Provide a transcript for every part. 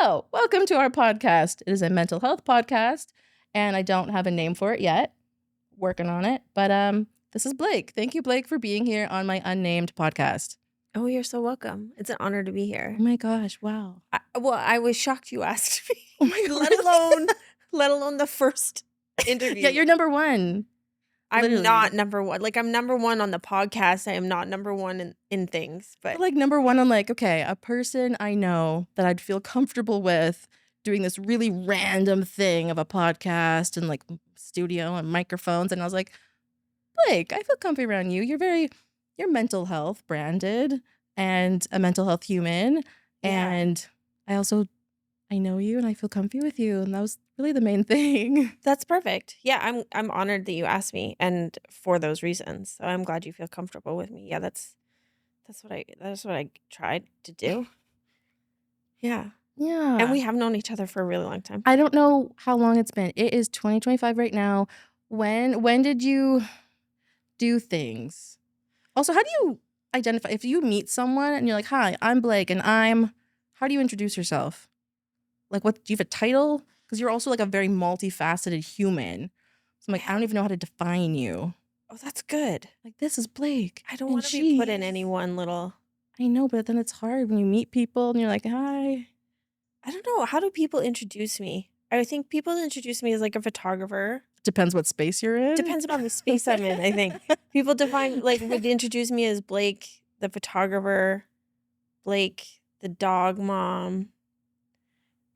Hello, welcome to our podcast. It is a mental health podcast, and I don't have a name for it yet. Working on it, but this is Blake. Thank you, Blake, for being here on my unnamed podcast. Oh, you're so welcome. It's an honor to be here. Oh my gosh, wow. I was shocked you asked me. Oh my God. let alone the first interview. Yeah, you're number one. I'm literally. not number one. Like, I'm number one on the podcast. I am not number one in things. But Like number one, I'm like, okay, a person I know that I'd feel comfortable with doing this really random thing of a podcast and like studio and microphones. And I was like, Blake, I feel comfy around you. You're mental health branded and a mental health human. Yeah. And I know you and I feel comfy with you. And that was really the main thing. that's perfect. Yeah, I'm honored that you asked me, and for those reasons. So I'm glad you feel comfortable with me. Yeah, that's what I tried to do. Yeah. Yeah. And we have known each other for a really long time. I don't know how long it's been. It is 2025 right now. When did you do things? Also, how do you identify if you meet someone and you're like, "Hi, I'm Blake and how do you introduce yourself? Like, what do you have a title? Because you're also like a very multifaceted human. So I'm like, I don't even know how to define you. Oh, that's good. Like, this is Blake. I don't and want to be put in she- any one little. I know, but then it's hard when you meet people and you're like, hi. I don't know. How do people introduce me? I think people introduce me as like a photographer. Depends what space you're in. Depends upon the space I'm in, I think. People would introduce me as Blake, the photographer, Blake, the dog mom,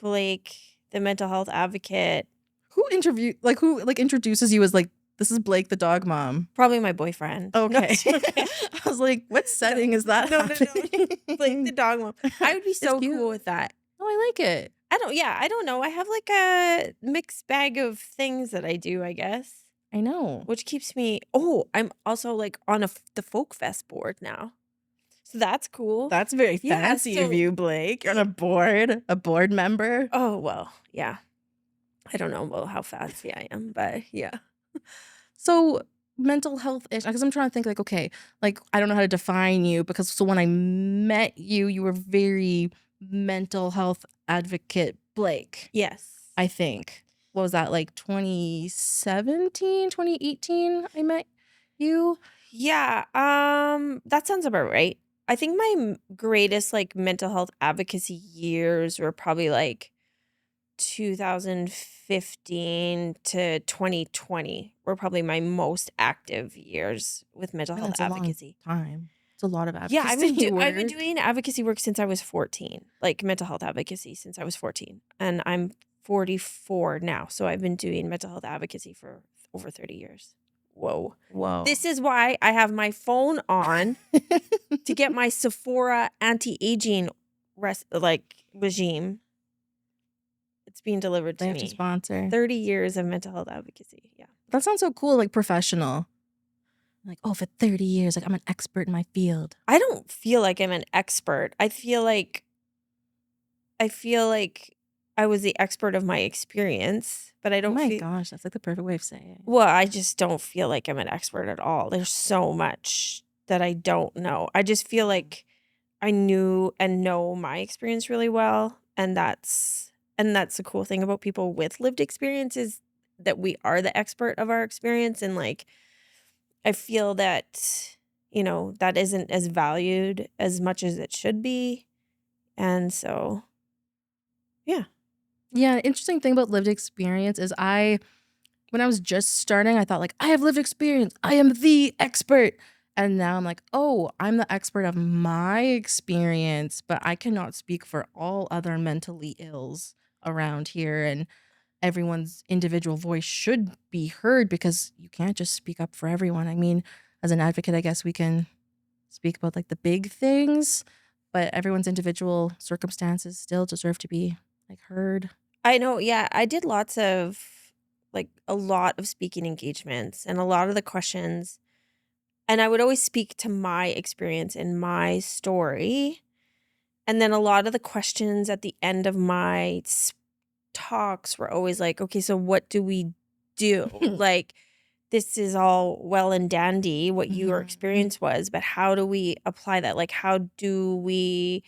Blake, the mental health advocate. Who introduces you as like, this is Blake, the dog mom? Probably my boyfriend. Okay. I was like, what setting is that? No. happening? Blake, the dog mom. I would be so cute. cool with that. Oh, I like it. I don't know. I have like a mixed bag of things that I do, I guess. I know. Which keeps me. Oh, I'm also like on the Folk Fest board now, so that's cool. That's very fancy of you, Blake. You're on a board member. Oh well, yeah. I don't know about how fancy I am, but yeah. So mental health ish, because I'm trying to think like, okay, like I don't know how to define you because so when I met you, you were very mental health advocate Blake. Yes. I think. What was that, like 2017, 2018 I met you? Yeah. That sounds about right. I think my greatest like mental health advocacy years were probably like 2015 to 2020 were probably my most active years with mental health That's advocacy. A long time. It's a lot of advocacy. Yeah, I've been doing advocacy work since I was 14, like mental health advocacy since I was 14. And I'm 44 now. So I've been doing mental health advocacy for over 30 years. Whoa. This is why I have my phone on to get my Sephora anti-aging regime. It's being delivered to me. They have to sponsor. 30 years of mental health advocacy. Yeah. That sounds so cool, like professional. Like, oh, for 30 years, like I'm an expert in my field. I don't feel like I'm an expert. I feel like I was the expert of my experience, but I don't Oh my gosh, that's like the perfect way of saying it. Well, I just don't feel like I'm an expert at all. There's so much that I don't know. I just feel like I knew and know my experience really well, and that's the cool thing about people with lived experience is that we are the expert of our experience, and like I feel that, that isn't as valued as much as it should be. And so, yeah. Yeah, an interesting thing about lived experience is when I was just starting, I thought like, I have lived experience. I am the expert. And now I'm like, oh, I'm the expert of my experience, but I cannot speak for all other mentally ills around here. And everyone's individual voice should be heard because you can't just speak up for everyone. I mean, as an advocate, I guess we can speak about like the big things, but everyone's individual circumstances still deserve to be like heard. I know. Yeah. I did a lot of speaking engagements, and a lot of the questions, and I would always speak to my experience and my story. And then a lot of the questions at the end of my talks were always like, okay, so what do we do? Like, this is all well and dandy what your experience was, but how do we apply that? Like, how do we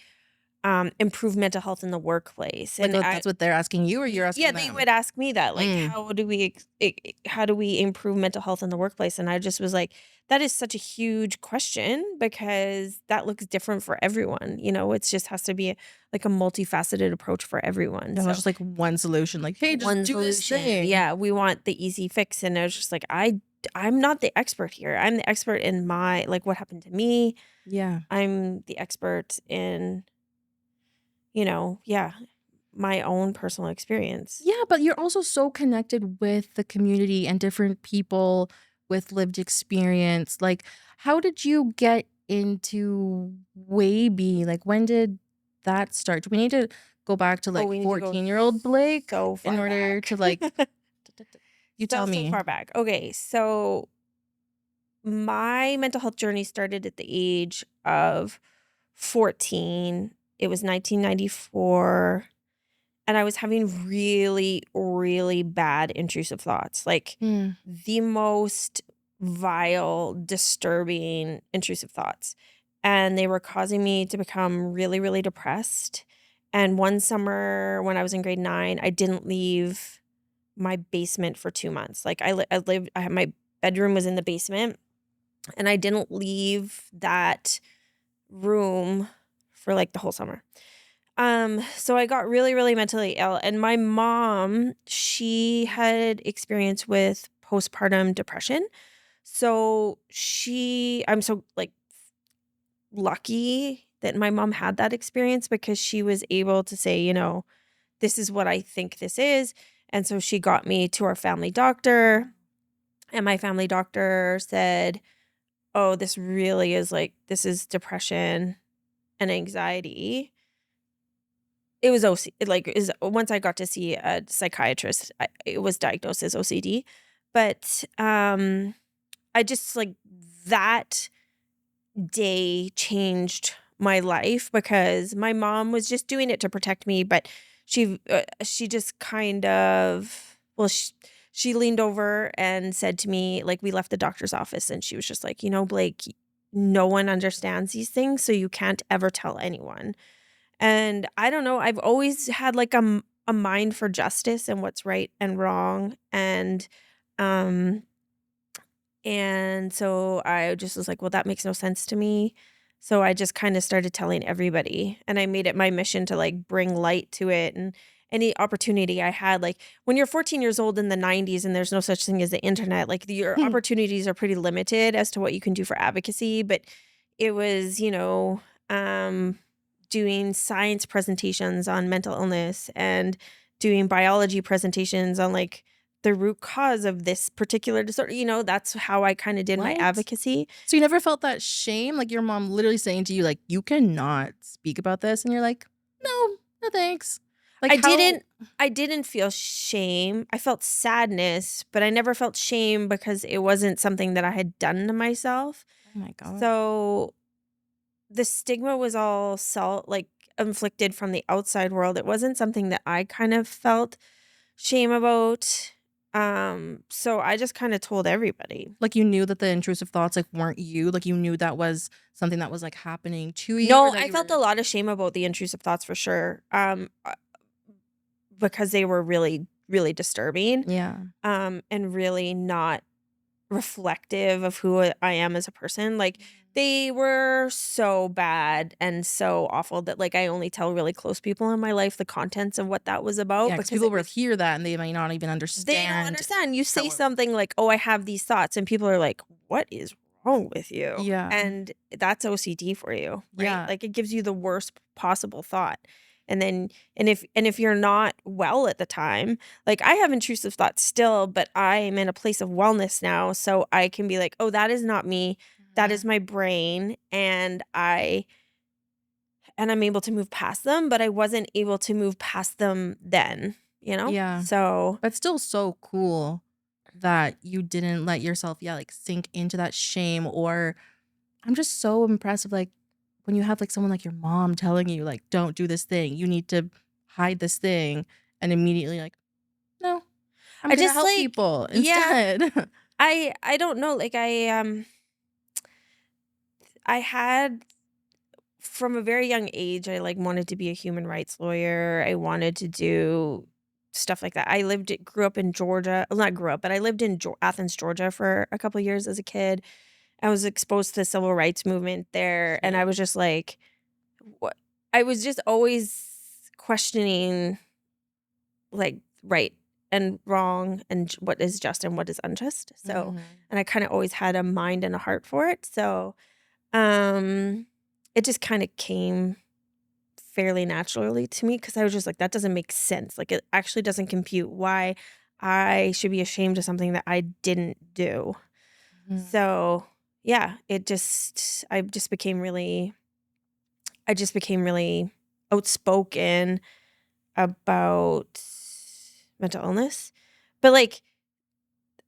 improve mental health in the workplace. Like, And that's what they're asking you or you're yeah, asking they them? would ask me that, like, Mm. how do we improve mental health in the workplace? And I just was like, that is such a huge question because that looks different for everyone. It just has to be like a multifaceted approach for everyone. There's not So just like one solution, like, hey, just one do this solution, thing. yeah, we want the easy fix. And I was just like, I'm not the expert here. I'm the expert in my like what happened to me. Yeah. I'm the expert in, yeah, my own personal experience. Yeah, but you're also so connected with the community and different people with lived experience. Like, how did you get into Waby? Like, when did that start? Do we need to go back to Oh, like we need to go 14-year-old Blake so in far order to back. like, you tell So me. far back. Okay, so my mental health journey started at the age of 14. It was 1994, and I was having really, really bad intrusive thoughts, like Mm. the most vile, disturbing intrusive thoughts. And they were causing me to become really, really depressed. And one summer when I was in grade 9, I didn't leave my basement for 2 months. Like I had my bedroom was in the basement, and I didn't leave that room for like the whole summer. So I got really, really mentally ill, and my mom, she had experience with postpartum depression. So I'm so like lucky that my mom had that experience because she was able to say, this is what I think this is. And so she got me to our family doctor, and my family doctor said, "Oh, this really is this is depression and anxiety." It was once I got to see a psychiatrist, it was diagnosed as OCD. But I just that day changed my life because my mom was just doing it to protect me, but she just kind of she leaned over and said to me, like, we left the doctor's office, and she was just like, Blake, no one understands these things, so you can't ever tell anyone. And I don't know, I've always had like a mind for justice and what's right and wrong. Um and so I just was like, well, that makes no sense to me. So I just kind of started telling everybody, and I made it my mission to like bring light to it. And any opportunity I had, like when you're 14 years old in the 90s and there's no such thing as the internet, like your opportunities are pretty limited as to what you can do for advocacy. But it was, doing science presentations on mental illness and doing biology presentations on like the root cause of this particular disorder. That's how I kind of did my What? advocacy. So you never felt that shame? Like your mom literally saying to you, like, you cannot speak about this. And you're like, no, no thanks. Like I how didn't I didn't feel shame. I felt sadness, but I never felt shame because it wasn't something that I had done to myself. oh my God. So the stigma was all inflicted from the outside world. It wasn't something that I kind of felt shame about. So I just kind of told everybody. Like you knew that the intrusive thoughts like weren't you. Like you knew that was something that was like happening to you or No, that I you felt were a lot of shame about the intrusive thoughts for sure. Because they were really, really disturbing. yeah. And really not reflective of who I am as a person. Like they were so bad and so awful that like I only tell really close people in my life the contents of what that was about Yeah, because because people will hear that and they might not even they don't understand understand. You say how it something like, "Oh, I have these thoughts," and people are like, "What is wrong with you?" yeah. And that's OCD for you, right? Yeah. Like it gives you the worst possible thought. And then and if you're not well at the time, like I have intrusive thoughts still, but I am in a place of wellness now, so I can be like, "Oh, that is not me. That is Mhm. my brain." And I'm able to move past them, but I wasn't able to move past them then, you know? Yeah. So But still so cool that you didn't let yourself, yeah, like sink into that shame or I'm just so impressed with like when you have like someone like your mom telling you like don't do this thing, you need to hide this thing and immediately like, no, I'm I gonna just help like people yeah, instead. I don't know, like I had from a very young age, I like wanted to be a human rights lawyer. I wanted to do stuff like that. Grew up in Georgia. Well, not grew up, but I lived in Athens, Georgia for a couple years as a kid. I was exposed to the civil rights movement there, and I was just like, what? I was just always questioning, like, right and wrong, and what is just and what is unjust. So, Mhm. and I kind of always had a mind and a heart for it. So, um, it just kind of came fairly naturally to me because I was just like, that doesn't make sense. Like, it actually doesn't compute why I should be ashamed of something that I didn't do. Mhm. So, yeah, I just became really outspoken about mental illness. But like,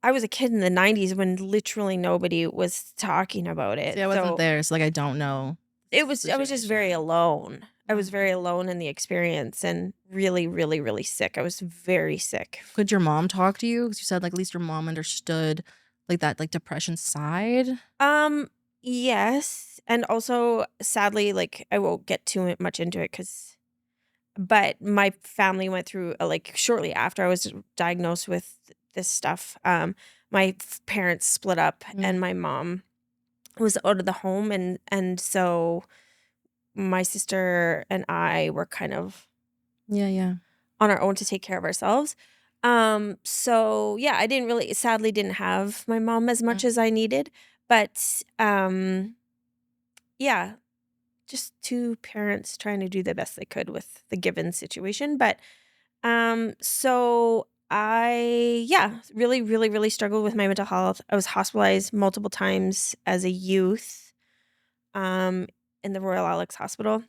I was a kid in the 90s when literally nobody was talking about See, it. I wasn't So there, so, like, I don't know I was just very situation. alone. I was very Mhm. alone in the experience and really, really, really sick. I was very sick. Could your mom talk to you? 'Cause you said, like, at least your mom understood, like, that, like, depression side? Um, yes. And also, sadly, like, I won't get too much into it but my family went through, like, shortly after I was diagnosed with this stuff, my parents split up and Mm. my mom was out of the home, and so my sister and I were kind of Yeah, yeah. on our own to take care of ourselves. So yeah, I sadly didn't have my mom as much Mm. as I needed, but yeah, just two parents trying to do the best they could with the given situation. But so I yeah, really, really, really struggled with my mental health. I was hospitalized multiple times as a youth, um, in the Royal Alex Hospital.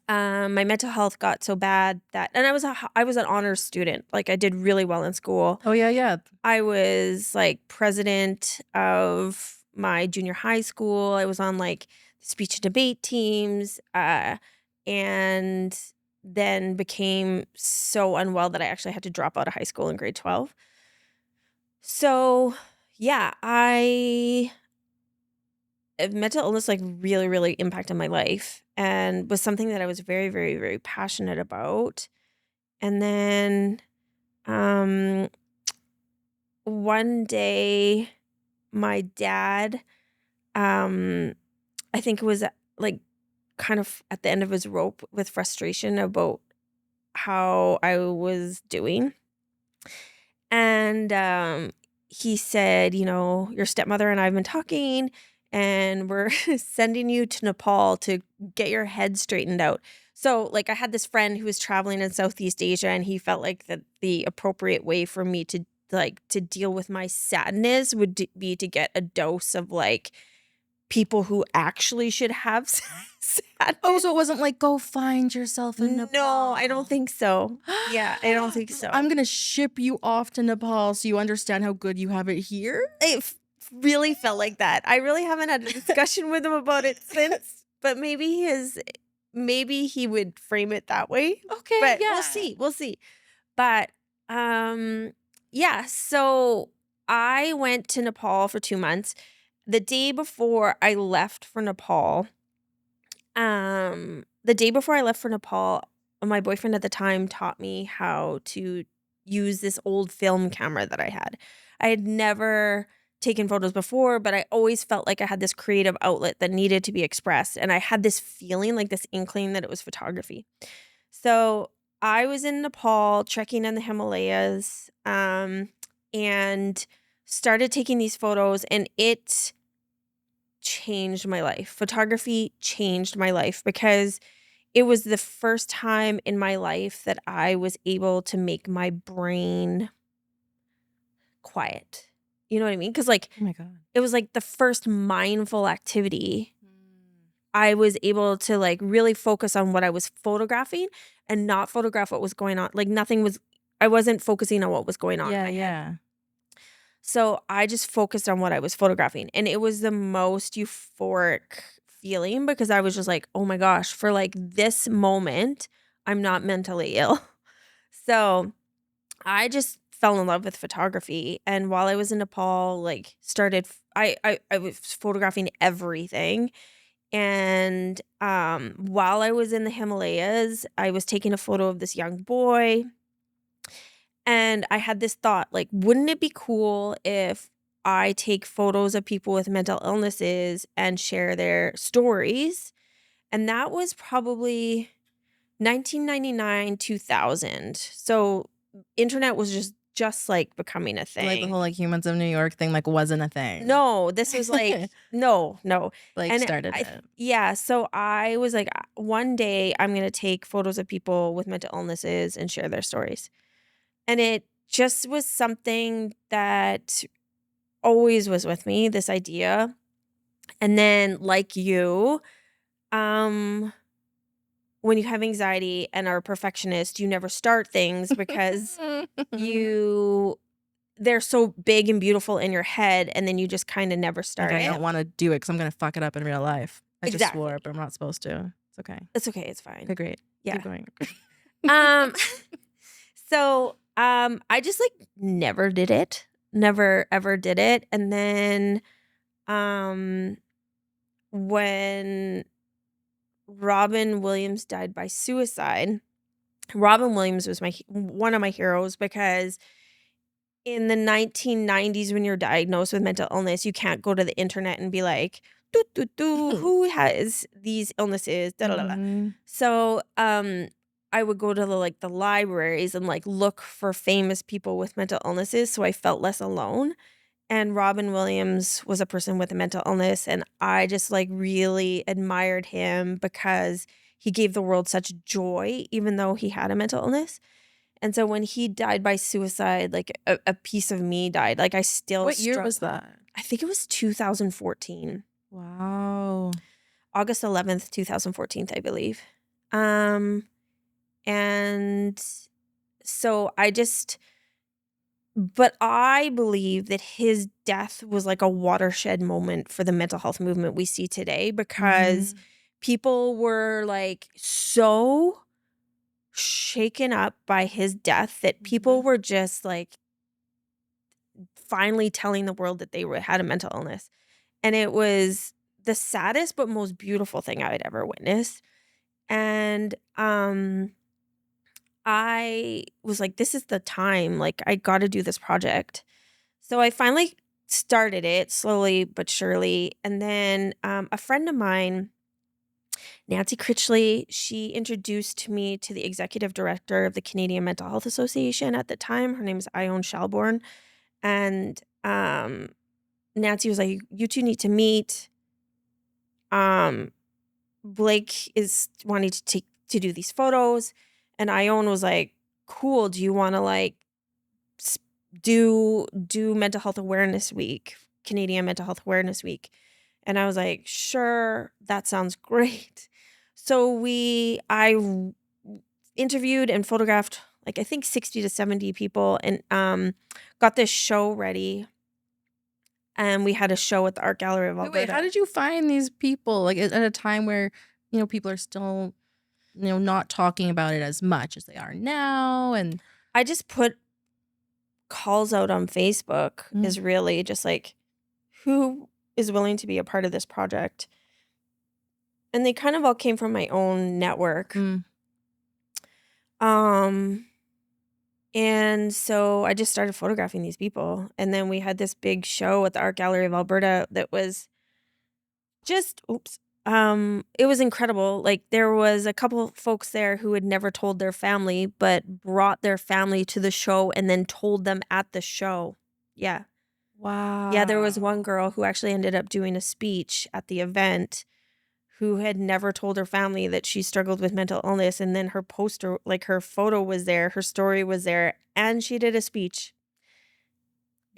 My mental health got so bad that, and I was an honors student. Like, I did really well in school. Oh, yeah, yeah. I was like president of my junior high school. I was on like speech and debate teams, and then became so unwell that I actually had to drop out of high school in grade 12. So, yeah, mental illness like really, really impacted my life and was something that I was very, very, very passionate about. And then um one day my dad, um I think it was like kind of at the end of his rope with frustration about how I was doing. And he said, your stepmother and I have been talking, and we're sending you to Nepal to get your head straightened out. So, like, I had this friend who was traveling in Southeast Asia, and he felt like that the appropriate way for me to deal with my sadness would be to get a dose of like people who actually should have Oh, sadness. so it wasn't like, "Go find yourself in No, I don't Nepal." think so. Yeah, I don't think so. I'm gonna ship you off to Nepal so you understand how good you have it here? Really felt like that. I really haven't had a discussion with him about it since, but maybe he would frame it that way, Okay, but yeah. we'll see. But, um, yeah, so I went to Nepal for 2 months. The day before I left for Nepal, my boyfriend at the time taught me how to use this old film camera that I had. I had never taken photos before, but I always felt like I had this creative outlet that needed to be expressed. And I had this feeling, like this inkling that it was photography. So I was in Nepal, trekking in the Himalayas, and started taking these photos, and it changed my life. Photography changed my life because it was the first time in my life that I was able to make my brain quiet. You know what I mean? Because, like, Oh my god. it was like the first mindful activity. Mm. I was able to like really focus on what I was photographing and not photograph what was going on. Like, I wasn't focusing on what was going on in Yeah, my head. yeah. So I just focused on what I was photographing. And it was the most euphoric feeling because I was just like, oh my gosh, for like this moment, I'm not mentally ill. So I just fell in love with photography. And while I was in Nepal, like started, I was photographing everything. And while I was in the Himalayas, I was taking a photo of this young boy, and I had this thought, like, wouldn't it be cool if I take photos of people with mental illnesses and share their stories? And that was probably 1999, 2000. So internet was just like becoming a So, like, the thing. whole, like, Humans of New York thing, like, wasn't a thing. No, this was like no, no. Like, And started it. yeah, so I was like, one day I'm gonna take photos of people with mental illnesses and share their stories. And it just was something that always was with me, this idea. And then, like you, um, when you have anxiety and are a perfectionist, you never start things because you they're so big and beautiful in your head, and then you just kinda never Like, start I it. don't wanna do it because 'cause I'm gonna fuck it up in real life. I just Exactly. swore, but I'm not supposed to. It's okay. It's okay, it's fine. Okay, great. Yeah. Keep going. Um, so, I just, like, never did it. Never ever did it, and then, um, when Robin Williams died by suicide. Robin Williams was one of my heroes because in the 1990s, when you're diagnosed with mental illness, you can't go to the internet and be like, "Doo, doo, doo, who has these illnesses?" Da, da, da, da. Mhm. So, I would go to the libraries and like look for famous people with mental illnesses, so I felt less alone. And Robin Williams was a person with a mental illness, and I just, like, really admired him because he gave the world such joy even though he had a mental illness. And so when he died by suicide, like, a piece of me died, like, I still What year struck. was that? I think it was 2014. Wow. August 11th, 2014, I believe. Um, and so but I believe that his death was like a watershed moment for the mental health movement we see today because Mhm. people were like so shaken up by his death that people Mhm. were just like finally telling the world that had a mental illness. And it was the saddest but most beautiful thing I had ever witnessed. And I was like, this is the time. Like, I got to do this project. So I finally started it slowly but surely. And then a friend of mine, Nancy Critchley, she introduced me to the executive director of the Canadian Mental Health Association at the time. Her name is Ione Shelbourne. And Nancy was like, you two need to meet. Um, Blake is wanting to do these photos. And Ione was like, cool. Do you want to like s- do mental health awareness week, Canadian Mental Health Awareness Week? And I was like, sure, that sounds great. So interviewed and photographed like I think 60 to 70 people and got this show ready. And we had a show at the Art Gallery of Wait, how Alberta. did you find these people? Like, at a time where, people are still, not talking about it as much as they are now, and I just put calls out on Facebook Mm. is really just like who is willing to be a part of this project. And they kind of all came from my own network. Mm. Um and so I just started photographing these people. And then we had this big show at the Art Gallery of Alberta that was just it was incredible. Like there was a couple of folks there who had never told their family but brought their family to the show and then told them at the show. Yeah. Yeah, there was one Wow. girl who actually ended up doing a speech at the event who had never told her family that she struggled with mental illness, and then her poster, like, her photo was there, her story was there, and she did a speech.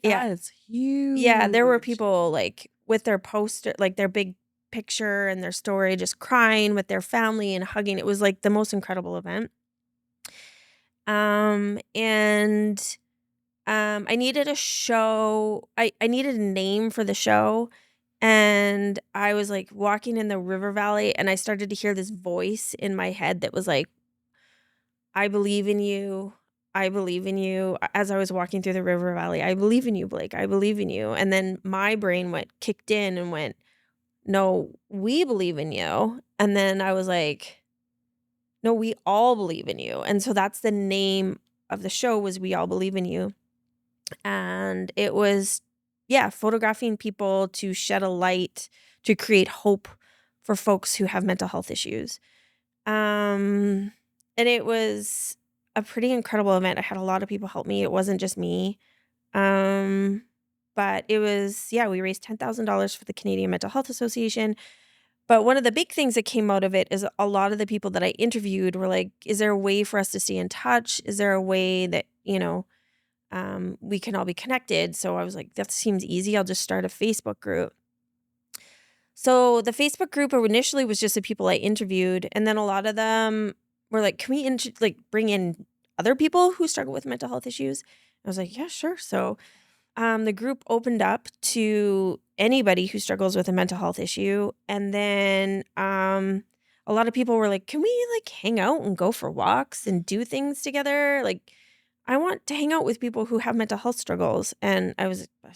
Yeah. That is Yeah, there were huge. people, like, with their poster like, their big picture and their story just crying with their family and hugging. It was, like, the most incredible event. And I needed a show. I needed a name for the show. And I was like walking in the river valley and I started to hear this voice in my head that was like, I believe in you. I believe in you. As I was walking through the river valley, I believe in you, Blake. I believe in you. And then my brain kicked in and went, no, we believe in you. And then I was like, no, we all believe in you. And so that's the name of the show, was We All Believe in You. And it was, yeah, photographing people to shed a light, to create hope for folks who have mental health issues. And it was a pretty incredible event. I had a lot of people help me. It wasn't just me. But it was, yeah, we raised $10,000 for the Canadian Mental Health Association. But one of the big things that came out of it is a lot of the people that I interviewed were like, is there a way for us to stay in touch? Is there a way that, we can all be connected? So I was like, that seems easy. I'll just start a Facebook group. So the Facebook group initially was just the people I interviewed. And then a lot of them were like, can we bring in other people who struggle with mental health issues? I was like, yeah, sure. So the group opened up to anybody who struggles with a mental health issue. And then a lot of people were like, can we hang out and go for walks and do things together? Like, I want to hang out with people who have mental health struggles. And I was like,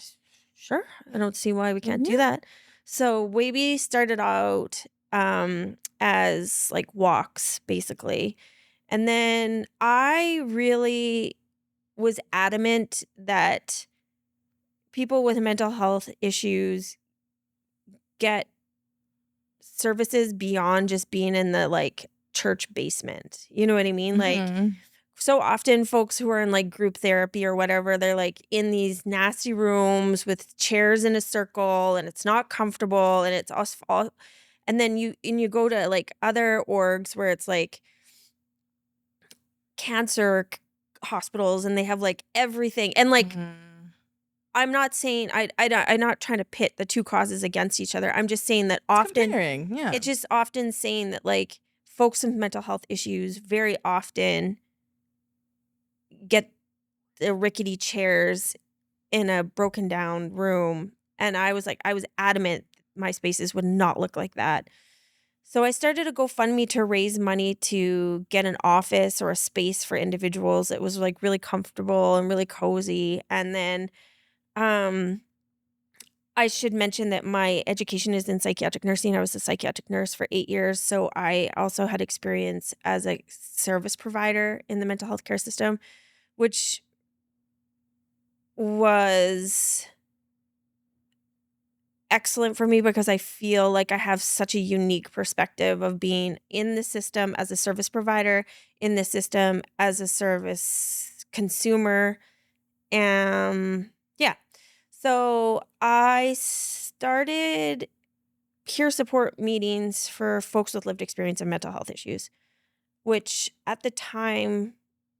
sure. I don't see why we can't do that. So Waby started out as walks, basically. And then I really was adamant that people with mental health issues get services beyond just being in the church basement. You know what I mean? So often folks who are in group therapy or whatever, they're in these nasty rooms with chairs in a circle, and it's not comfortable, and it's all. And then you go to other orgs where it's cancer hospitals, and they have everything. And I'm not saying I'm not trying to pit the two causes against each other. I'm just saying that often it's just often saying that folks with mental health issues very often get the rickety chairs in a broken down room. And I was adamant my spaces would not look like that. So I started a GoFundMe to raise money to get an office or a space for individuals that was really comfortable and really cozy. And then I should mention that my education is in psychiatric nursing. I was a psychiatric nurse for 8 years. So I also had experience as a service provider in the mental health care system, which was excellent for me because I feel like I have such a unique perspective of being in the system as a service provider, in the system as a service consumer. Yeah. So I started peer support meetings for folks with lived experience of mental health issues, which at the time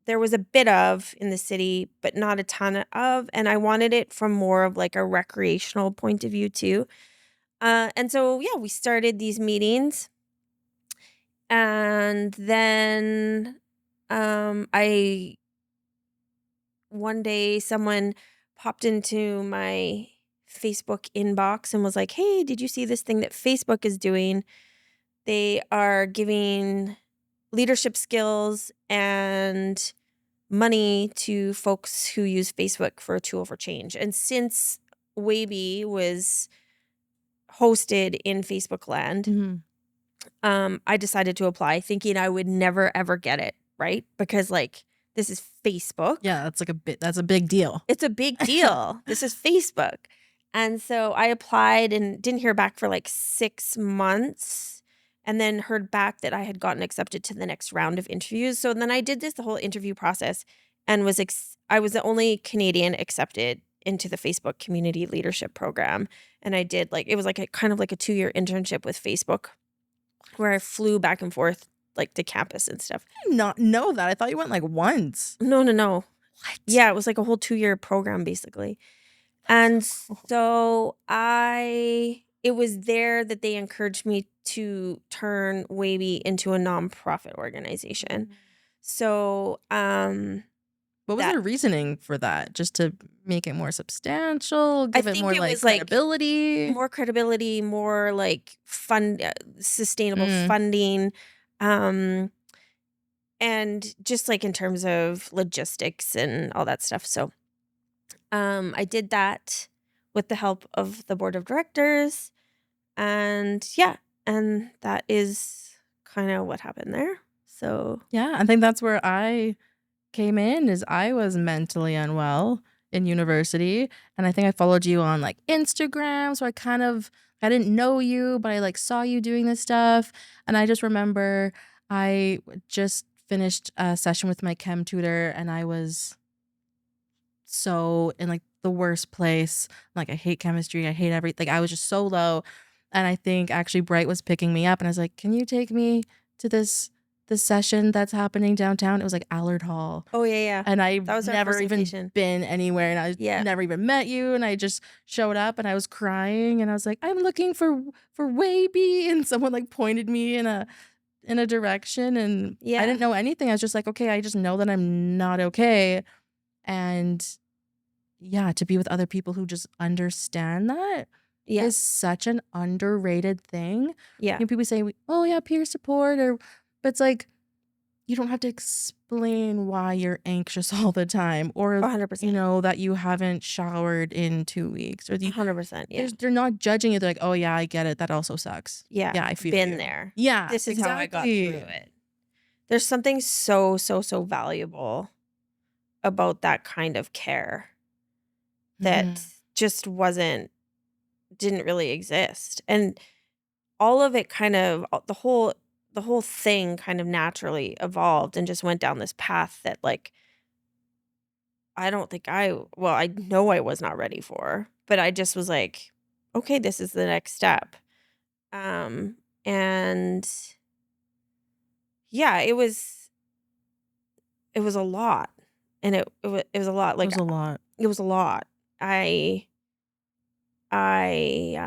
there was a bit of in the city, but not a ton of. And I wanted it from more of a recreational point of view too. And so, yeah, we started these meetings. And then one day someone popped into my Facebook inbox and was like, hey, did you see this thing that Facebook is doing? They are giving leadership skills and money to folks who use Facebook for a tool for change. And since Waby was hosted in Facebook land, I decided to apply thinking I would never, ever get it, right? Because this is Facebook. Yeah, that's a big deal. It's a big deal. This is Facebook. And so I applied and didn't hear back for 6 months, and then heard back that I had gotten accepted to the next round of interviews. So then I did the whole interview process and I was the only Canadian accepted into the Facebook community leadership program. And I did it was a kind of a 2-year internship with Facebook where I flew back and forth to campus and stuff. I did not know that. I thought you went once. No. What? Yeah, it was a whole 2-year program basically. And so it was there that they encouraged me to turn Waby into a nonprofit organization. So, what was their reasoning for that? Just to make it more substantial, give it more credibility? More credibility, more sustainable funding. And just in terms of logistics and all that stuff. So I did that with the help of the board of directors. And yeah, and that is kind of what happened there. So, Yeah, I think that's where I came in is I was mentally unwell in university, and I think I followed you on, like, Instagram, so I didn't know you, but I, like, saw you doing this stuff, and I just remember I just finished a session with my chem tutor, and I was so in, like, the worst place. Like, I hate chemistry, I hate everything. I was just so low, and I think actually Bright was picking me up, and I was like, "Can you take me to this session that's happening downtown?" It was, like, Allard Hall, oh yeah, yeah. and I've That was our never first even location. been anywhere, and I Yeah. never even met you, and I just showed up, and I was crying, and I was like, "I'm looking for Waby," and someone, like, pointed me in a direction, and I Yeah. didn't know anything. I was just like, "Okay, I just know that I'm not okay," and yeah, to be with other people who just understand that Yeah. is such an underrated thing. Yeah. People say, "Oh, yeah, peer support," or but it's like, you don't have to explain why you're anxious all the time or, 100%. that you haven't showered in 2 weeks or 100%. Yeah. they're not judging you. They're like, "Oh, yeah, I get it. That also sucks. Yeah. Yeah, I feel Been you." there. Yeah, This is how I got through exactly. it. There's something so, so, so valuable about that kind of care that Mhm. just didn't really exist. And all of it kind of the whole thing kind of naturally evolved and just went down this path that like I don't think I know I was not ready for, but I just was like, okay, this is the next step. And yeah, it was a lot. And it was a lot. It Like was a lot. it was a lot. I I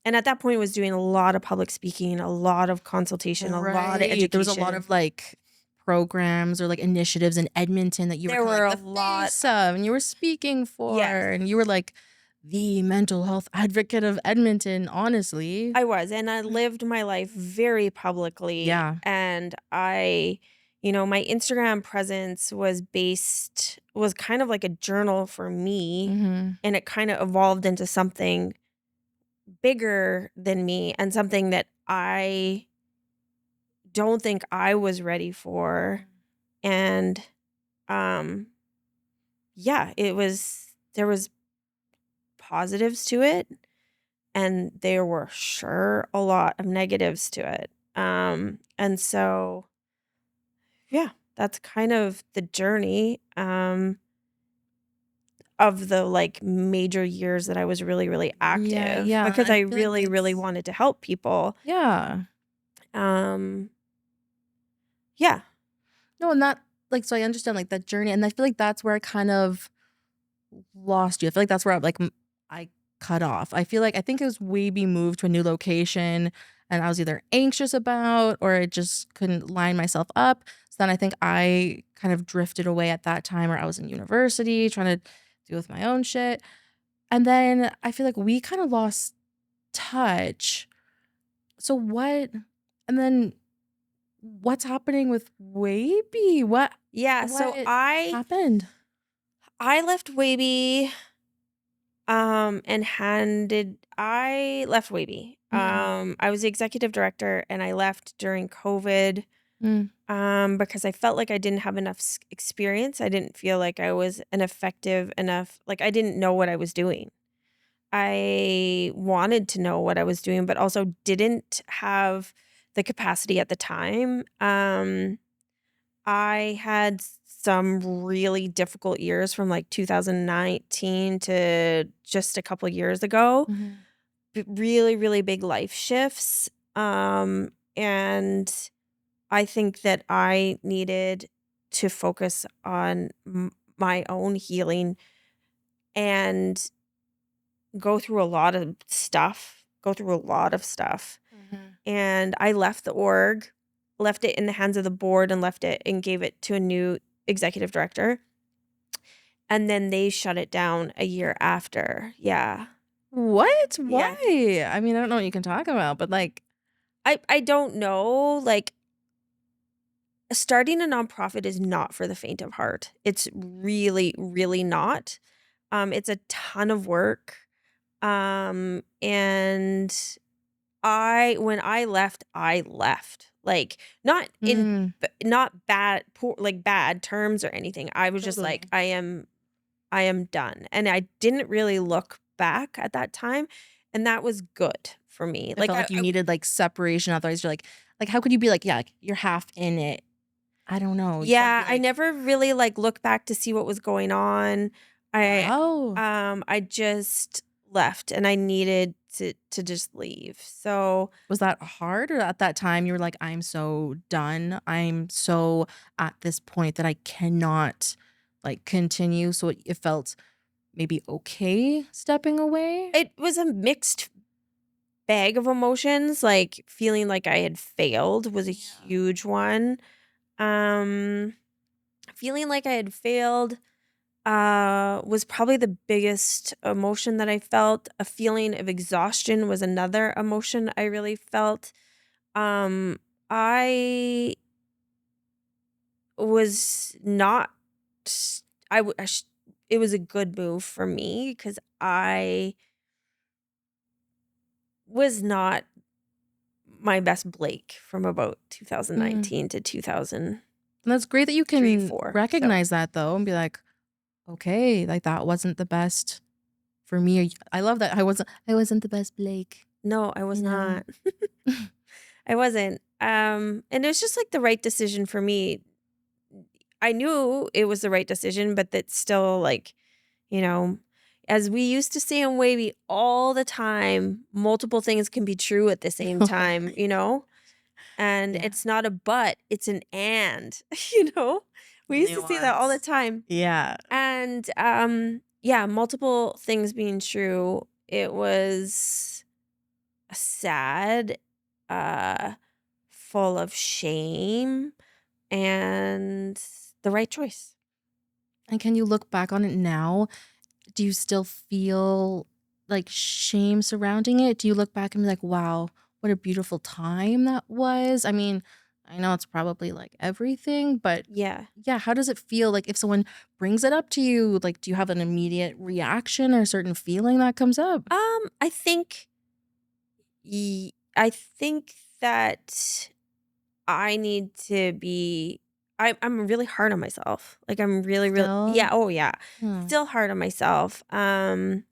and at that point was doing a lot of public speaking, a lot of consultation, a lot of Right. There was a lot education. of, like, programs or, like, initiatives in Edmonton that you were There kinda were like a the lot. face of and you were speaking for, Yes, and you were, like, the mental health advocate of Edmonton, honestly. I was, and I lived my life very publicly, Yeah. and my Instagram presence was kind of like a journal for me, Mhm. and it kind of evolved into something bigger than me and something that I don't think I was ready for. And um yeah, there was positives to it and there were sure a lot of negatives to it. And so yeah, that's kind of the journey of the like major years that I was really really Yeah, active yeah, because I I feel like really really that's wanted to help people. yeah. Um yeah. No, and that like, so I understand, like, that journey, and I feel like that's where I kind of lost you. I feel like that's where I cut off. I think it was we moved to a new location and I was either anxious about or I just couldn't line myself up. So then I think I kind of drifted away at that time where I was in university trying to deal with my own shit. And then I feel like we kind of lost touch. So what and then what's happening with Waby? Yeah, so What I happened? I left Waby and handed I left Waby. Mm, I was the executive director and I left during COVID mm, because I felt like I didn't have enough experience. I didn't feel like I was an effective enough like I didn't know what I was doing. I wanted to know what I was doing but also didn't have the capacity at the time. I had some really difficult years from like 2019 to just a couple years ago. mhm. Really, really big life shifts. And I think that I needed to focus on my own healing and go through a lot of stuff. Mhm. And I left the org, left it in the hands of the board and left it and gave it to a new executive director. And then they shut it down a year after. Yeah. What? Yeah. Why? I mean, I don't know what you can talk about, but, like I don't know, like, starting a nonprofit is not for the faint of heart. It's really, really not. It's a ton of work. And when I left. Like, not in Mm, not bad poor like, bad terms or anything. I was just like, totally. I am done, and I didn't really look back at that time, and that was good for me. I felt like you I needed, like, separation, otherwise you're like, how could you be like, yeah, like, you're half in it. I don't know, you gotta Yeah, be I like, never really, like, looked back to see what was going on. I "Wow." I just left, and I needed to just leave. So, Was that hard, or at that time you were like, "I'm so done. I'm so at this point that I cannot, like, continue," so it felt maybe okay stepping away? it was a mixed bag of emotions, like, feeling like I had failed was a Yeah. huge one. Um, Feeling like I had failed, was probably the biggest emotion that I felt. A feeling of exhaustion was another emotion I really felt. Um, I was not s I w I sh it was a good move for me because I was not my best Blake from about Mm. 2019 to 2003, And that's great that you can 4, so recognize that though and be like, "Okay, like, that wasn't the best for me." I love that I wasn't the best Blake, no, I was you know? not. I wasn't, and it was just, like, the right decision for me. I knew it was the right decision, but that's still, like, you know, as we used to say in Wavy all the time, multiple things can be true at the same Oh my time, you know? And yeah. it's not a but, it's an and, you know? We used to say that all the Nuance. time. Yeah. And, yeah, multiple things being true, it was sad, uh, full of shame, and the right choice. And can you look back on it now? Do you still feel, like, shame surrounding it? Do you look back and be like, "Wow, what a beautiful time that was?" I mean, I know it's probably, like, everything, but Yeah. yeah, how does it feel, like, if someone brings it up to you? Like, do you have an immediate reaction or a certain feeling that comes up? I think I think that I need to be I'm really hard on myself. Like, I'm really, really Still? yeah, oh, yeah. Hmm. Still hard on myself, and,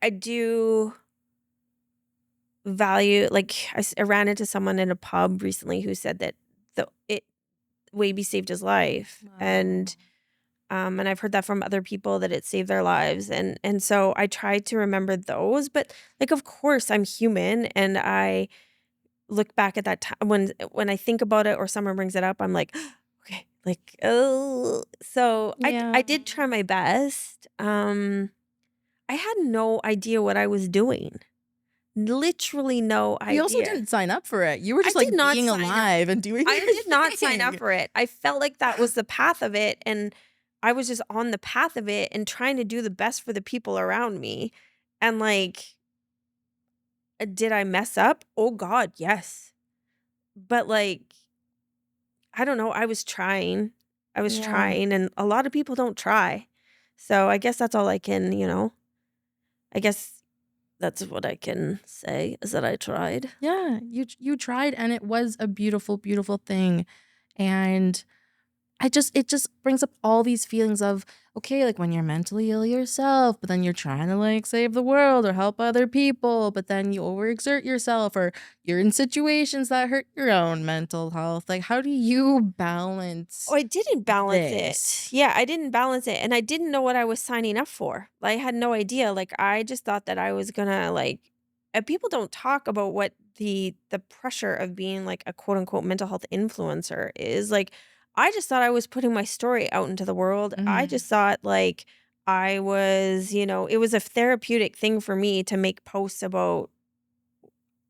I do value like, I ran into someone in a pub recently who said that the it Weibo saved his life, Wow. and I've heard that from other people that it saved their lives, and so I try to remember those, but, like, of course, I'm human, and I look back at that time when I think about it or someone brings it up, I'm like, "Okay," like, "Oh." So, I Yeah. did try my best. I had no idea what I was doing. Literally no You also idea. didn't sign up for it. You were I just, did like, not being sign up alive and doing I your did not sign up thing. for it. I felt like that was the path of it, and I was just on the path of it and trying to do the best for the people around me, and, like, did I mess up? Oh god, yes. But, like, I don't know, I was trying. I was Yeah. trying, and a lot of people don't try. So, I guess that's all I can, I guess that's what I can say is that I tried. Yeah, you tried and it was a beautiful, beautiful thing. And it just brings up all these feelings of, okay, like when you're mentally ill yourself, but then you're trying to like save the world or help other people, but then you overexert yourself or you're in situations that hurt your own mental health. Like, how do you Oh, balance I didn't balance it. this? Yeah, I didn't balance it, and I didn't know what I was signing up for. I had no idea. Like, I just thought that I was gonna like and people don't talk about what the pressure of being like a quote unquote mental health influencer is. Like, I just thought I was putting my story out into the world. I Mhm. just thought like I was, it was a therapeutic thing for me to make posts about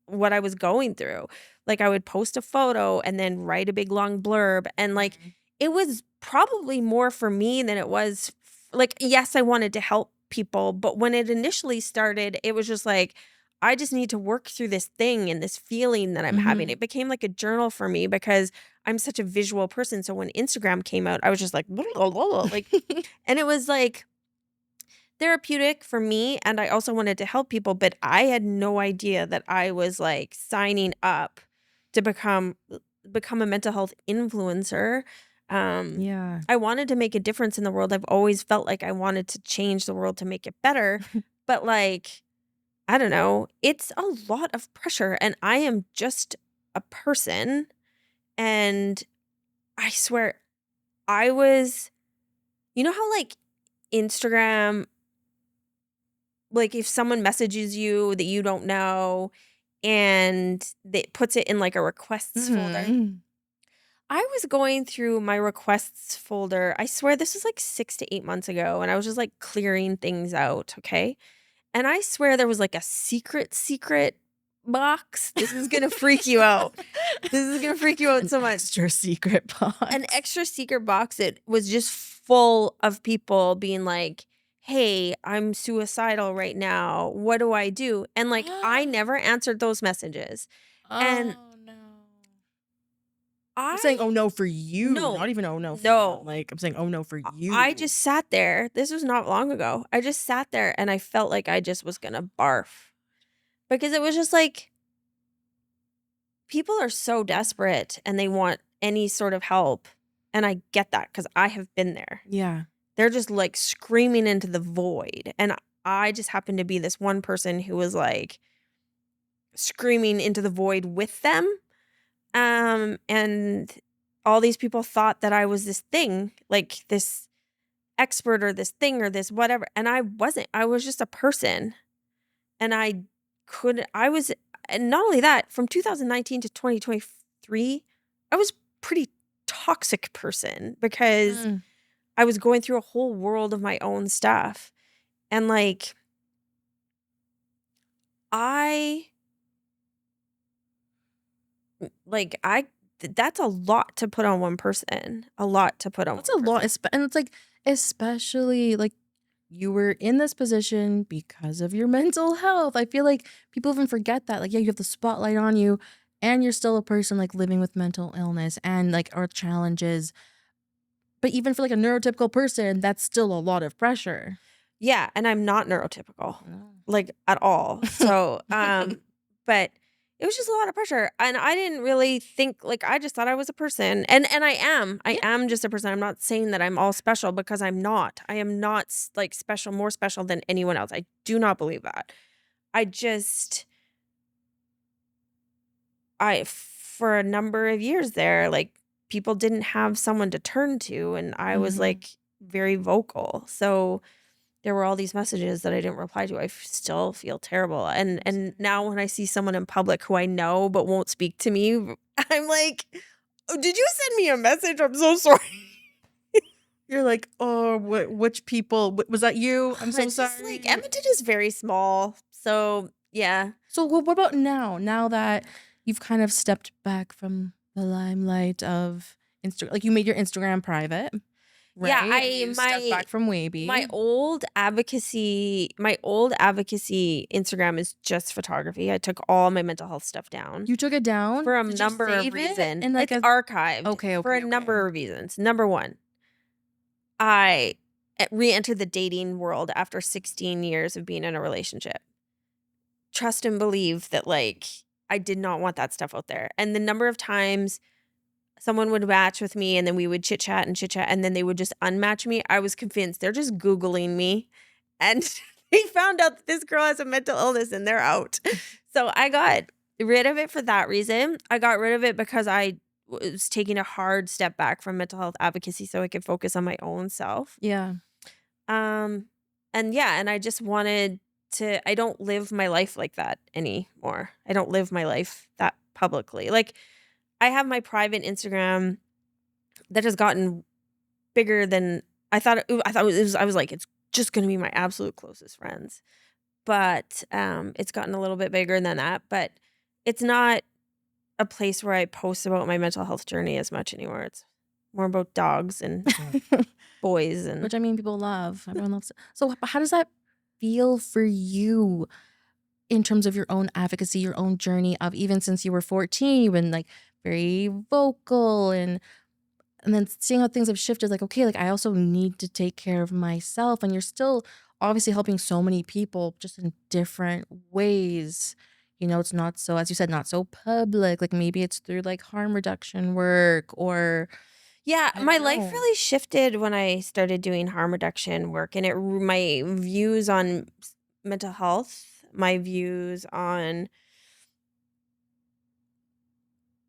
what I was going through. Like, I would post a photo and then write a big long blurb, and, like, Mhm. it was probably more for me than it was like, yes, I wanted to help people, but when it initially started, it was just like, I just need to work through this thing and this feeling that I'm having. Mhm. It became like a journal for me because I'm such a visual person, so when Instagram came out, I was just like, like and it was like therapeutic for me, and I also wanted to help people, but I had no idea that I was, like, signing up to become a mental health influencer. Um, Yeah. I wanted to make a difference in the world. I've always felt like I wanted to change the world to make it better, but, like, I don't know, it's a lot of pressure, and I am just a person, and I swear I was you know how, like, Instagram like, if someone messages you that you don't know and that puts it in, like, a requests folder. Mhm. I was going through my requests folder, I swear this was, like, 6 to 8 months ago, and I was just, like, clearing things out, okay? And I swear there was, like, a secret box. This is gonna freak you out. This is gonna freak you out An so much. extra secret An box. extra secret box, it was just full of people being like, "Hey, I'm suicidal right now. What do I do?" And, like, I never answered those messages. And Oh, no. I'm saying, I "Oh, no," for you, no, not even, "Oh, no," for them, no. like, I'm saying, "Oh, no," for I you. just sat there. This was not long ago. I just sat there and I felt like I just was gonna barf because it was just like people are so desperate and they want any sort of help. And I get that because I have been there. Yeah. They're just, like, screaming into the void, and I just happened to be this one person who was, like, screaming into the void with them, and all these people thought that I was this thing, like, this expert or this thing or this whatever, and I wasn't. I was just a person, and I was and not only that, from 2019 to 2023, I was pretty toxic person because Mm. I was going through a whole world of my own stuff. And I I that's a lot to put on one person. A lot to put on That's one a lot, person. and it's, like, especially, like, you were in this position because of your mental health. I feel like people even forget that, like, yeah, you have the spotlight on you, and you're still a person, like, living with mental illness and, like, or challenges. But even for, like, a neurotypical person, that's still a lot of pressure. Yeah, and I'm not neurotypical, No. like, at all. So, but it was just a lot of pressure, and I didn't really think like, I just thought I was a person, and I am. I Yeah. am just a person. I'm not saying that I'm all special because I'm not. I am not like special, more special than anyone else. I do not believe that. I just I for a number of years there, like, people didn't have someone to turn to, and I was, Mhm. like, very vocal. So, there were all these messages that I didn't reply to. Still feel terrible, and I'm and sorry. now when I see someone in public who I know but won't speak to me, I'm like, "Oh, did you send me a message? I'm so sorry." You're like, "Oh, which people was that you? I'm so It's just, like, sorry." Edmonton is very small, so, yeah. So, what about now? Now that you've kind of stepped back from the limelight of like, you made your Instagram private, Yeah, right? And you stepped back from my Weibo. old advocacy Instagram is just photography. I took all my mental health stuff down You took it down? for a Did you number of save it reasons. in, like, It's a archived okay, for a okay, okay. number of reasons. Number 1, I re-entered the dating world after 16 years of being in a relationship. Trust and believe that, like, I did not want that stuff out there, and the number of times someone would match with me and then we would chit chat and then they would just unmatch me. I was convinced they're just Googling me and they found out that this girl has a mental illness and they're out. So I got rid of it for that reason. I got rid of it because I was taking a hard step back from mental health advocacy so I could focus on my own self. Yeah. Um and yeah, and I just wanted to I don't live my life like that anymore. I don't live my life that publicly. Like I have my private Instagram that has gotten bigger than I thought it was I was like, "It's just gonna be my absolute closest friends." But, it's gotten a little bit bigger than that, but it's not a place where I post about my mental health journey as much anymore. It's more about dogs and boys and Which, I mean, people love. Everyone loves it. So, how does that feel for you in terms of your own advocacy, your own journey of even since you were 14, you've been, like, very vocal and then seeing how things have shifted, like, okay, like, I also need to take care of myself, and you're still obviously helping so many people just in different ways. It's not so, as you said, not so public. Like maybe it's through like harm reduction work or Yeah, I my don't life know. really shifted when I started doing harm reduction work, and my views on mental health, my views on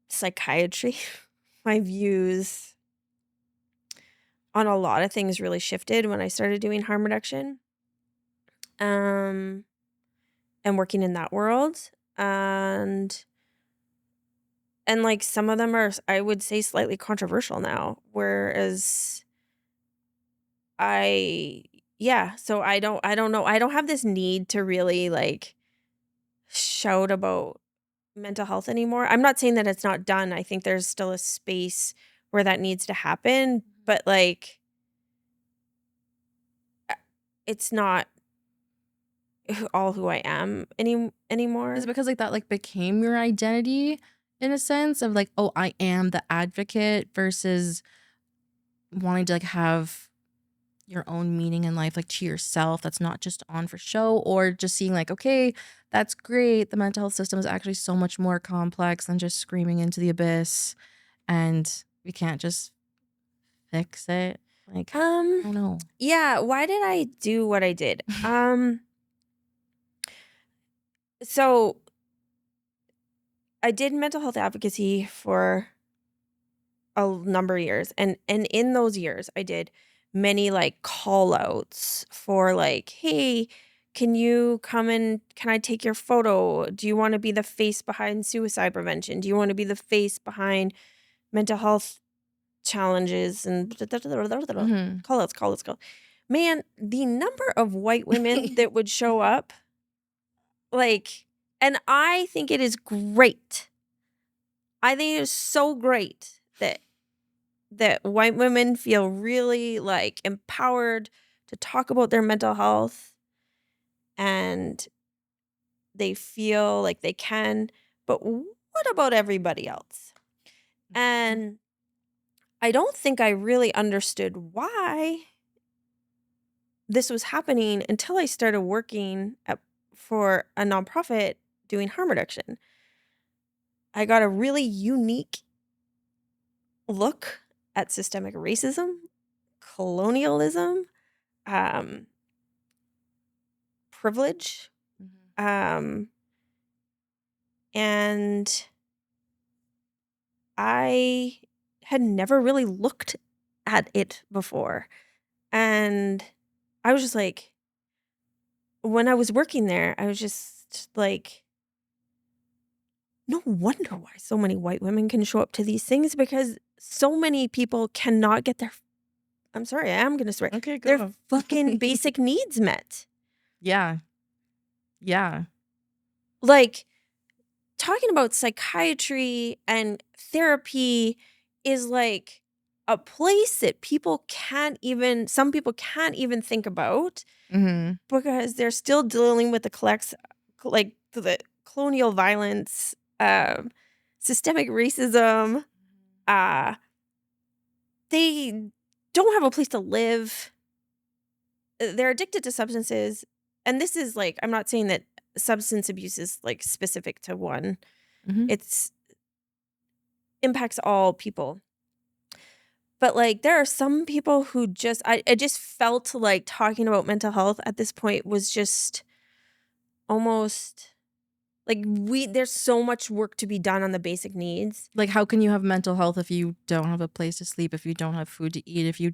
psychiatry, my views on a lot of things really shifted when I started doing harm reduction. Um and working in that world. And like some of them are, I would say, slightly controversial now, whereas I yeah, so I don't know. I don't have this need to really like shout about mental health anymore. I'm not saying that it's not done. I think there's still a space where that needs to happen, but like uh, it's not all who I am Is it anymore. because like that like became your identity in a sense of like, oh, I am the advocate versus wanting to like have your own meaning in life like to yourself that's not just on for show, or just seeing like, okay, that's great, the mental health system is actually so much more complex than just screaming into the abyss and we can't just fix it. Like, I Um don't know. yeah, why did I do what I did? So I did mental health advocacy for a number of years, and in those years I did many like call outs for like, hey, can I take your photo? Do you want to be the face behind suicide prevention? Do you want to be the face behind mental health challenges and Hmm. call outs. Man, the number of white women that would show up, like, and I think it is great. I think it is so great that white women feel really like empowered to talk about their mental health, and they feel like they can. But what about everybody else? And I don't think I really understood why this was happening until I started working for a nonprofit doing harm reduction. I got a really unique look at systemic racism, colonialism, um, privilege, um, and I had never really looked at it before. And I was just like, when I was working there, I was just like, no wonder why so many white women can show up to these things, because so many people cannot get their, I'm sorry, I am going to swear, Okay, their go. fucking basic needs met. Yeah. Yeah. Like, talking about psychiatry and therapy is like a place that some people can't even think about, Hmm. because they're still dealing with the like the colonial violence, systemic racism. Uh, they don't have a place to live. They're addicted to substances. And this is like, I'm not saying that substance abuse is like specific to one. Hmm. It's impacts all people. But like there are some people who I just felt like talking about mental health at this point was just almost like there's so much work to be done on the basic needs. Like, how can you have mental health if you don't have a place to sleep, if you don't have food to eat, if you're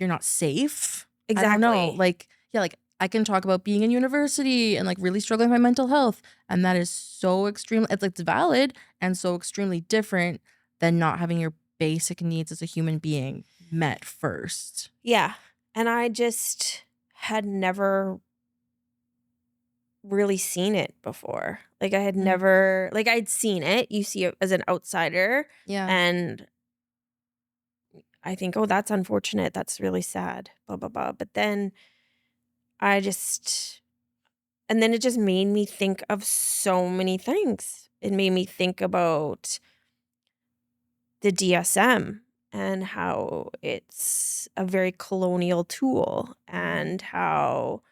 not safe? I don't know. Exactly. Like, yeah, like I can talk about being in university and like really struggling with my mental health. And that is so extreme. It's valid and so extremely different than not having your basic needs as a human being met first. Yeah. And I just had never really seen it before. Like I had Mm. never like I'd seen it. You see it as an outsider, Yeah. and I think, "Oh, that's unfortunate. That's really sad." Blah blah blah. But then I just and then it just made me think of so many things. It made me think about the DSM. and how it's a very colonial tool, and how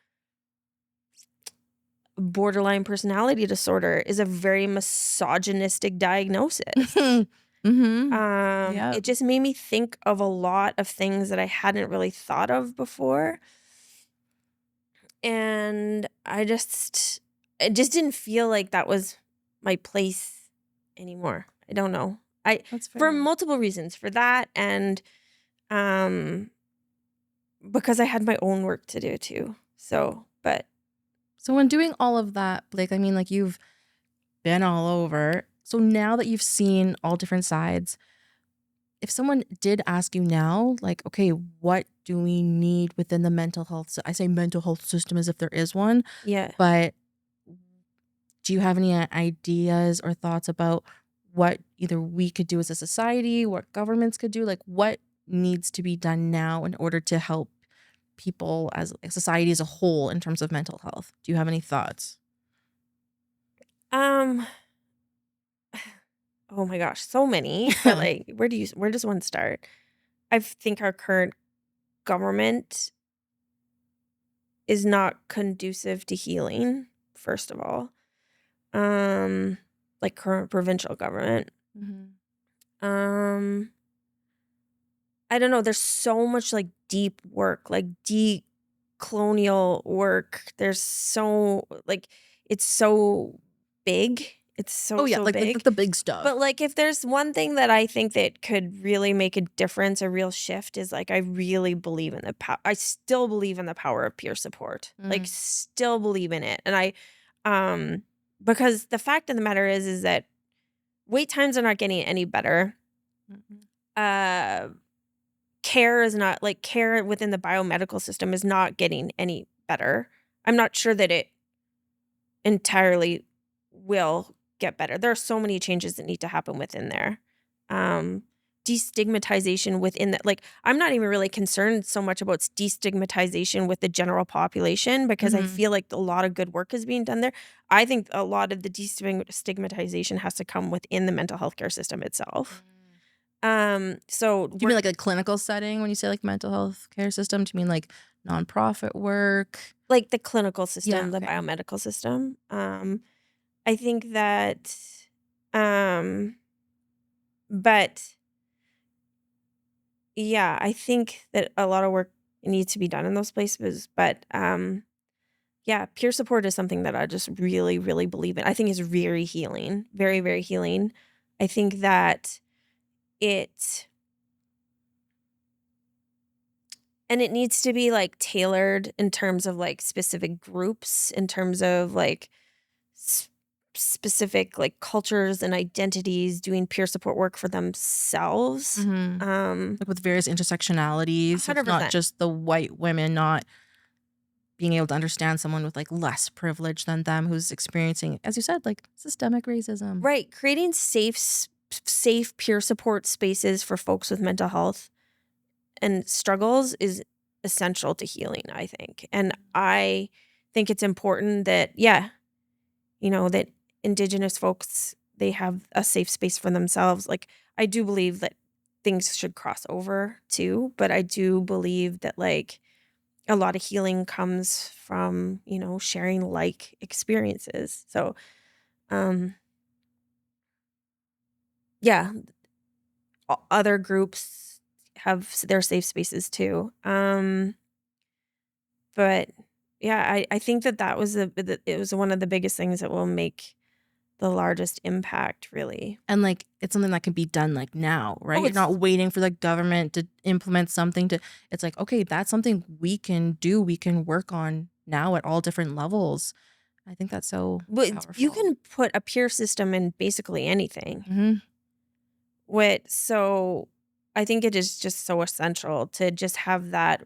borderline personality disorder is a very misogynistic diagnosis. Mhm. Yep. It just made me think of a lot of things that I hadn't really thought of before. And it just didn't feel like that was my place anymore. I don't know. That's For fair. multiple reasons, for that, and um because I had my own work to do too. So, but So when doing all of that, Blake, I mean, like, you've been all over. So now that you've seen all different sides, if someone did ask you now, like, okay, what do we need within the mental health? I say mental health system as if there is one, yeah. but do you have any ideas or thoughts about what either we could do as a society, what governments could do? Like, what needs to be done now in order to help people as a society as a whole in terms of mental health? Do you have any thoughts? Um oh my gosh, so many, but like where does one start? I think our current government is not conducive to healing, first of all. Um like current provincial government. Mhm. Um I don't know, there's so much like deep work, like deep colonial work. There's so like it's so big. It's Oh, so yeah, so like big. the big stuff. But like if there's one thing that I think that could really make a difference, a real shift, is like I really believe in the power. I still believe in the power of peer support. Like Mm. still believe in it. And um because the fact of the matter is that wait times are not getting any better. Mhm. Uh care is not like care within the biomedical system is not getting any better. I'm not sure that it entirely will get better. There are so many changes that need to happen within there. Um, destigmatization within that, like, I'm not even really concerned so much about destigmatization with the general population because I Mhm. feel like a lot of good work is being done there. I think a lot of the destigmatization has to come within the mental health care system itself. Mm. So Do you mean we're like a clinical setting when you say like mental health care system? Do you mean like nonprofit work? like the clinical Yeah, system, the okay. biomedical system. I think that, um, but yeah, I think that a lot of work needs to be done in those places. But yeah, peer support is something that I just really, really believe in. I think is very healing, very, very healing. I think that it, and it needs to be like tailored in terms of like specific groups, in terms of like s- specific like cultures and identities doing peer support work for themselves. Mhm. Like with various intersectionalities. So it's not 100%. just the white women not being able to understand someone with like less privilege than them who's experiencing, as you said, like systemic racism. Right, creating safe peer support spaces for folks with mental health and struggles is essential to healing, I think. And I think it's important that that indigenous folks, they have a safe space for themselves. Like I do believe that things should cross over too, but I do believe that like a lot of healing comes from, sharing like experiences. So, um yeah, other groups have their safe spaces too. But yeah, I think that was it was one of the biggest things that will make the largest impact, really. And like it's something that can be done like now, right? Oh, You're it's not waiting for the government to implement something to it's like, okay, that's something we can do, we can work on now at all different levels. I think that's so but you powerful. can put a peer system in basically anything. Mhm. So I think it is just so essential to just have that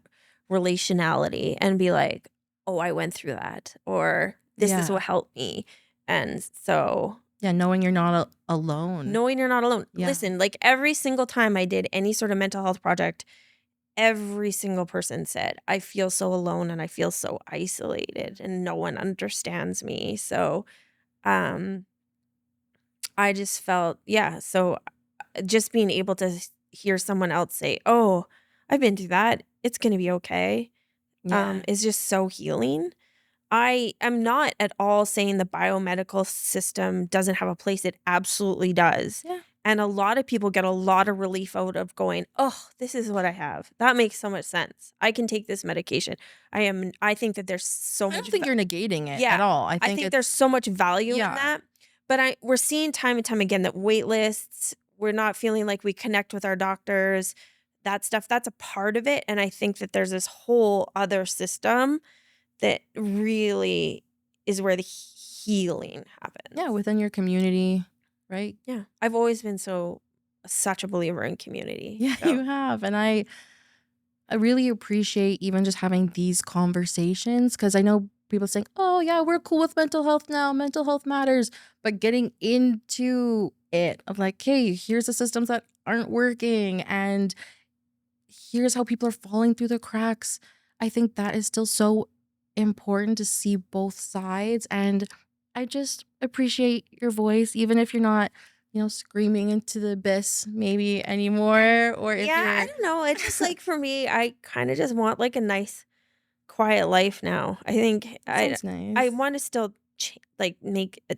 relationality and be like, "Oh, I went through that," or "This is Yeah. what helped me." And so Yeah, knowing you're not alone. knowing you're not alone. Yeah. Listen, like every single time I did any sort of mental health project, every single person said, "I feel so alone and I feel so isolated and no one understands me." So, um I just felt, yeah, so just being able to hear someone else say, "Oh, I've been through that. It's gonna be okay," Yeah. is just so healing. I am not at all saying the biomedical system doesn't have a place. It absolutely does. Yeah. And a lot of people get a lot of relief out of going, "Oh, this is what I have. That makes so much sense. I can take this medication." I think that there's so I don't much think you're negating it yeah. at all. I I think think there's it's so much value in yeah. that. But we're seeing time and time again that wait lists, we're not feeling like we connect with our doctors, that stuff, that's a part of it. And I think that there's this whole other system that really is where the healing Yeah, happens. within your community, right? Yeah. I've always been such a believer in community. Yeah, So you have. And I really appreciate even just having these conversations because I know people saying, "Oh, yeah, we're cool with mental health now. Mental health matters." But getting into it of like, "Hey, here's the systems that aren't working and here's how people are falling through the cracks." I think that is still so important to see both sides. And I just appreciate your voice, even if you're not, screaming into the abyss maybe anymore, or if yeah, I you're don't know. It's just like for me, I kind of just want like a nice quiet life now. I think that sounds I nice. want to still like make a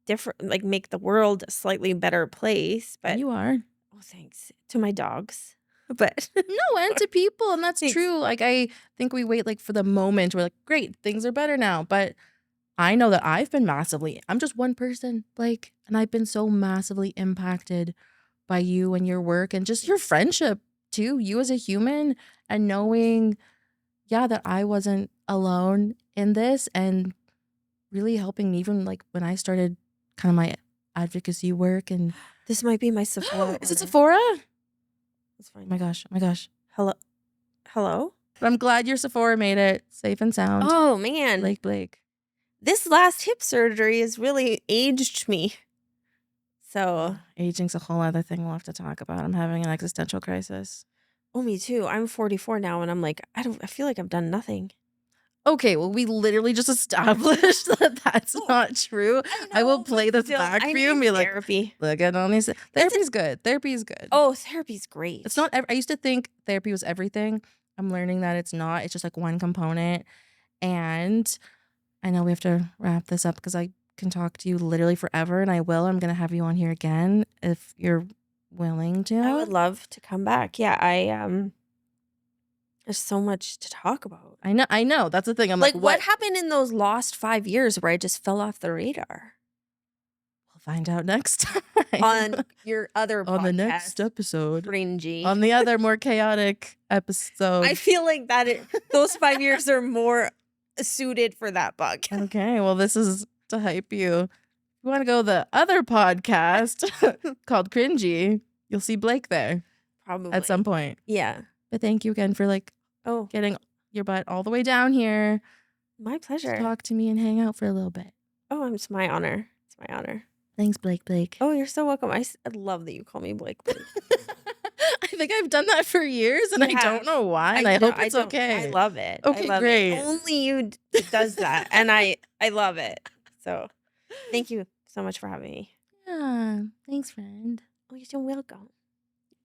different like make the world a slightly better place, And but you are. oh thanks to my dogs. But No, and to people, and that's thanks. true. Like I think we wait like for the moment we're like, great, things are better now. But I know that I'm just one person, Blake, and I've been so massively impacted by you and your work and just your friendship too, you as a human, and knowing, yeah, that I wasn't alone in this and really helping me even like when I started kind of my advocacy work and This might be my Sephora is it order. Sephora? Oh It's fine. my gosh, oh my gosh. Hello. Hello? But I'm glad your Sephora made it safe and sound. Oh man. Blake. This last hip surgery has really aged me. So, Aging's a whole other thing we'll have to talk about. I'm having an existential crisis. oh me too. I'm 44 now and I'm like, I feel like I've done nothing. Okay, well, we literally just established that that's not true. I will but play this still, back I for you and need be like, therapy. look at all these. Therapy's good. Therapy is good. Oh, therapy's great. It's not. I used to think therapy was everything. I'm learning that it's not. It's just like one component. And I know we have to wrap this up because I can talk to you literally forever, and I will. I'm gonna have you on here again if you're willing to. I would love to come back. Yeah, there's so much to talk about. I know. That's the thing. I'm Like, like, what what? happened in those lost 5 years where I just fell off the radar? We'll find out next time On your other on the podcast, next episode. Cringy. On the other more chaotic episode. I feel like those 5 years are more suited for that bug. Okay, well, this is to hype you. If you want to go the other podcast called Cringy, you'll see Blake there Probably. at some point. Yeah. But thank you again for like Oh, getting your butt all the way down here my to pleasure. talk to me and hang out for a little bit. Oh, it's my honor. It's my honor. Thanks, Blake. Oh, you're so welcome. I love that you call me Blake. I think I've done that for years and I don't know why, and I hope it's okay. I love it. Okay, I love great. It. Only you does that, and I love it. So, thank you so much for having me. Yeah, thanks, friend. Oh, you're so welcome.